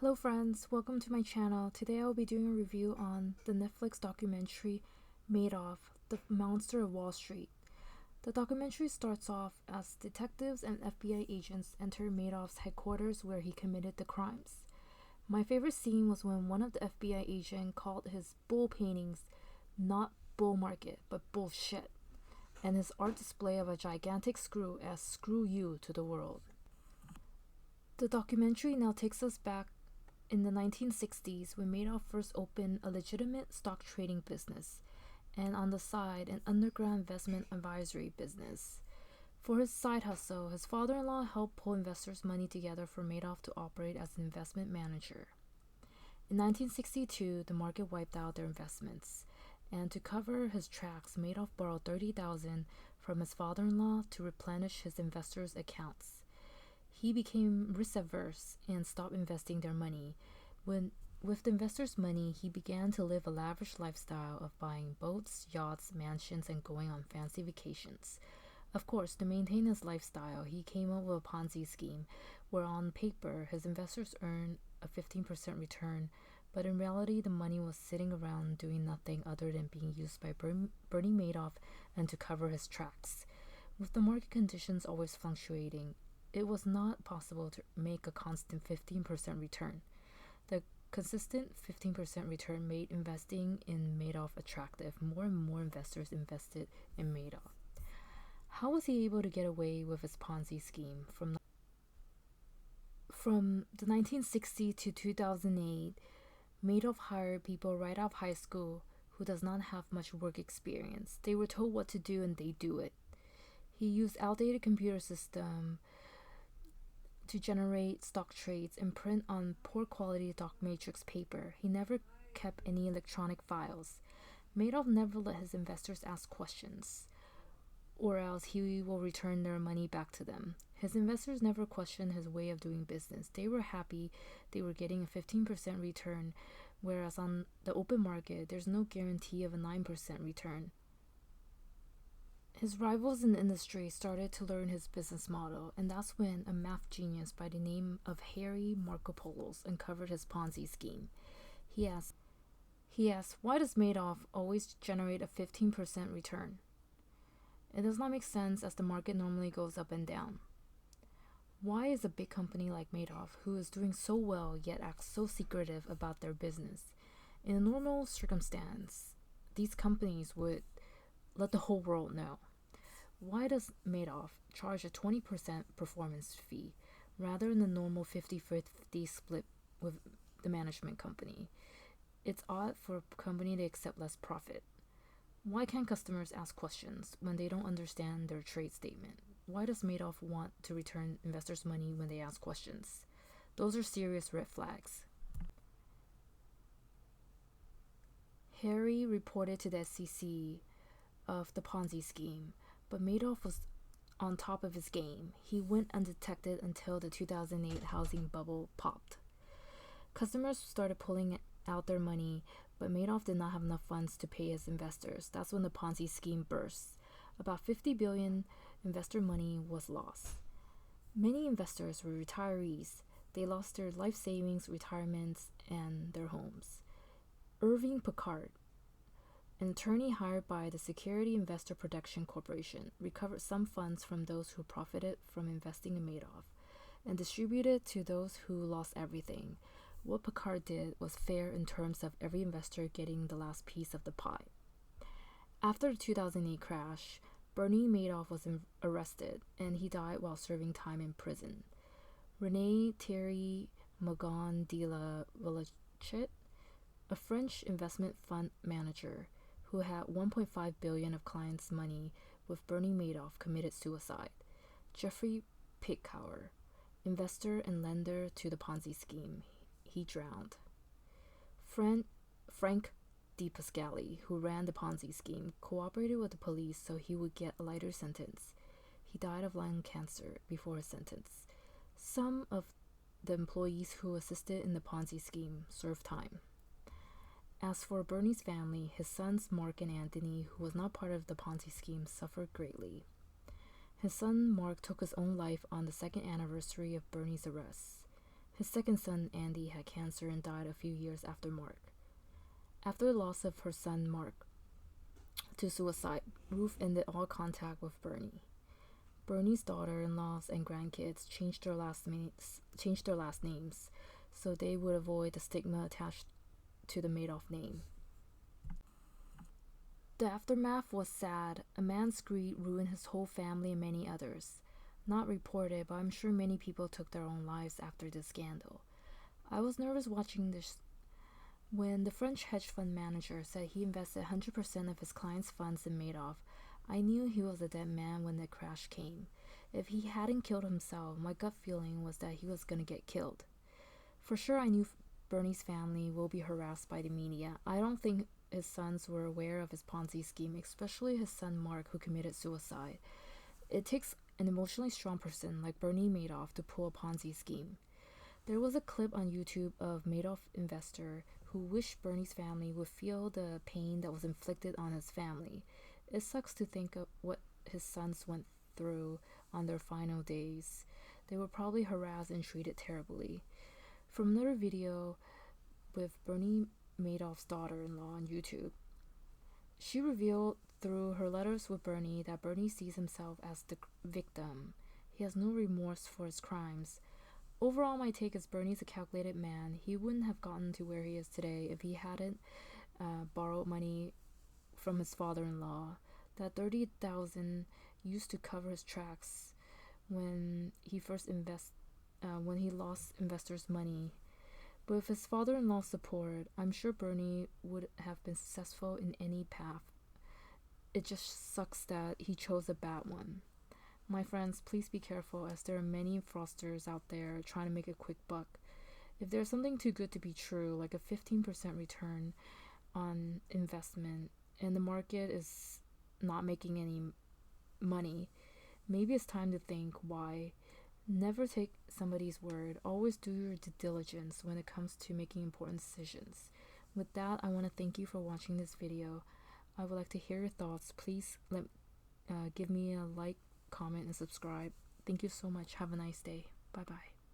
Hello friends, welcome to my channel. Today I will be doing a review on the Netflix documentary Madoff, the Monster of Wall Street. The documentary starts off as detectives and FBI agents enter Madoff's headquarters where he committed the crimes. My favorite scene was when one of the FBI agents called his bull paintings not bull market but bullshit, and his art display of a gigantic screw as screw you to the world. The documentary now takes us back in the 1960s when Madoff first opened a legitimate stock trading business and on the side an underground investment advisory business. For his side hustle, his father-in-law helped pull investors' money together for Madoff to operate as an investment manager. In 1962, the market wiped out their investments, and to cover his tracks, Madoff borrowed $30,000 from his father-in-law to replenish his investors' accounts. He became risk-averse and stopped investing their money. With the investors' money, he began to live a lavish lifestyle of buying boats, yachts, mansions, and going on fancy vacations. Of course, to maintain his lifestyle, he came up with a Ponzi scheme where on paper his investors earned a 15% return, but in reality the money was sitting around doing nothing other than being used by Bernie Madoff and to cover his tracks. With the market conditions always fluctuating, it was not possible to make a constant 15% return. The consistent 15% return made investing in Madoff attractive. More and more investors invested in Madoff. How was he able to get away with his Ponzi scheme? From the 1960s to 2008, Madoff hired people right out of high school who does not have much work experience. They were told what to do and they do it. He used outdated computer system to generate stock trades and print on poor quality doc matrix paper. He never kept any electronic files. Madoff never let his investors ask questions, or else he will return their money back to them. His investors never questioned his way of doing business. They were happy they were getting a 15% return, whereas on the open market, there's no guarantee of a 9% return. His rivals in the industry started to learn his business model, and that's when a math genius by the name of Harry Markopolos uncovered his Ponzi scheme. He asked, why does Madoff always generate a 15% return? It does not make sense as the market normally goes up and down. Why is a big company like Madoff, who is doing so well yet acts so secretive about their business? In a normal circumstance, these companies would let the whole world know. Why does Madoff charge a 20% performance fee rather than the normal 50-50 split with the management company? It's odd for a company to accept less profit. Why can't customers ask questions when they don't understand their trade statement? Why does Madoff want to return investors' money when they ask questions? Those are serious red flags. Harry reported to the SEC of the Ponzi scheme, but Madoff was on top of his game. He went undetected until the 2008 housing bubble popped. Customers started pulling out their money, but Madoff did not have enough funds to pay his investors. That's when the Ponzi scheme burst. About $50 billion investor money was lost. Many investors were retirees. They lost their life savings, retirements, and their homes. Irving Picard, an attorney hired by the Security Investor Protection Corporation, recovered some funds from those who profited from investing in Madoff and distributed to those who lost everything. What Picard did was fair in terms of every investor getting the last piece of the pie. After the 2008 crash, Bernie Madoff was arrested and he died while serving time in prison. René Thierry Magon de la Villechette, a French investment fund manager who had $1.5 billion of clients' money with Bernie Madoff, committed suicide. Jeffrey Pickauer, investor and lender to the Ponzi scheme, he drowned. Frank DePascali, who ran the Ponzi scheme, cooperated with the police so he would get a lighter sentence. He died of lung cancer before his sentence. Some of the employees who assisted in the Ponzi scheme served time. As for Bernie's family, his sons Mark and Anthony, who was not part of the Ponzi scheme, suffered greatly. His son Mark took his own life on the second anniversary of Bernie's arrest. His second son, Andy, had cancer and died a few years after Mark. After the loss of her son, Mark, to suicide, Ruth ended all contact with Bernie. Bernie's daughter-in-laws and grandkids changed their last names so they would avoid the stigma attached to the Madoff name. The aftermath was sad. A man's greed ruined his whole family and many others. Not reported, but I'm sure many people took their own lives after this scandal. I was nervous watching this when the French hedge fund manager said he invested 100% of his clients' funds in Madoff. I knew he was a dead man when the crash came. If he hadn't killed himself, my gut feeling was that he was gonna get killed. For sure, I knew Bernie's family will be harassed by the media. I don't think his sons were aware of his Ponzi scheme, especially his son Mark, who committed suicide. It takes an emotionally strong person like Bernie Madoff to pull a Ponzi scheme. There was a clip on YouTube of Madoff investor who wished Bernie's family would feel the pain that was inflicted on his family. It sucks to think of what his sons went through on their final days. They were probably harassed and treated terribly. From another video with Bernie Madoff's daughter-in-law on YouTube, she revealed through her letters with Bernie that Bernie sees himself as the victim. He has no remorse for his crimes. Overall, my take is Bernie's a calculated man. He wouldn't have gotten to where he is today if he hadn't borrowed money from his father-in-law. That $30,000 used to cover his tracks when he lost investors' money. But with his father-in-law's support, I'm sure Bernie would have been successful in any path. It just sucks that he chose a bad one. My friends, please be careful, as there are many fraudsters out there trying to make a quick buck. If there's something too good to be true, like a 15% return on investment, and the market is not making any money, maybe it's time to think why. Never take somebody's word. Always do your due diligence when it comes to making important decisions. With that, I want to thank you for watching this video. I would like to hear your thoughts. Please give me a like, comment, and subscribe. Thank you so much. Have a nice day. Bye bye.